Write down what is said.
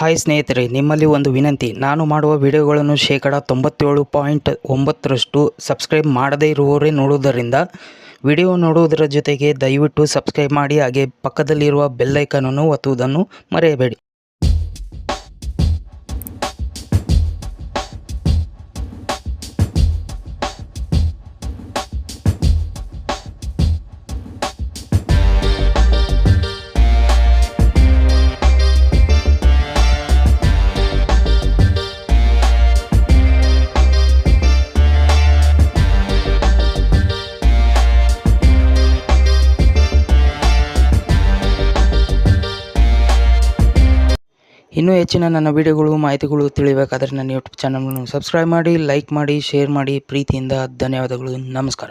Hi ಸ್ನೇಹಿತರೆ, ನಿಮ್ಮಲ್ಲಿ ಒಂದು ವಿನಂತಿ. ನಾನು ಮಾಡುವ ವಿಡಿಯೋಗಳನ್ನು 97.9% ಸಬ್ಸ್ಕ್ರೈಬ್ ಮಾಡದೇ ಇರುವವರೇ ನೋಡುವುದರಿಂದ ವಿಡಿಯೋ ನೋಡುವುದರ ಜೊತೆಗೆ ದಯವಿಟ್ಟು ಸಬ್ಸ್ಕ್ರೈಬ್ ಮಾಡಿ, ಹಾಗೆ ಪಕ್ಕದಲ್ಲಿರುವ ಬೆಲ್ ಐಕಾನನ್ನು ಒತ್ತುವುದನ್ನು ಮರೆಯಬೇಡಿ. ಇನ್ನೂ ಹೆಚ್ಚಿನ ನನ್ನ ವಿಡಿಯೋಗಳು ಮಾಹಿತಿಗಳು ತಿಳಿಯಬೇಕಾದರೆ ನನ್ನ ಯೂಟ್ಯೂಬ್ ಚಾನಲನ್ನು ಸಬ್ಸ್ಕ್ರೈಬ್ ಮಾಡಿ, ಲೈಕ್ ಮಾಡಿ, ಶೇರ್ ಮಾಡಿ. ಪ್ರೀತಿಯಿಂದ ಧನ್ಯವಾದಗಳು. ನಮಸ್ಕಾರ.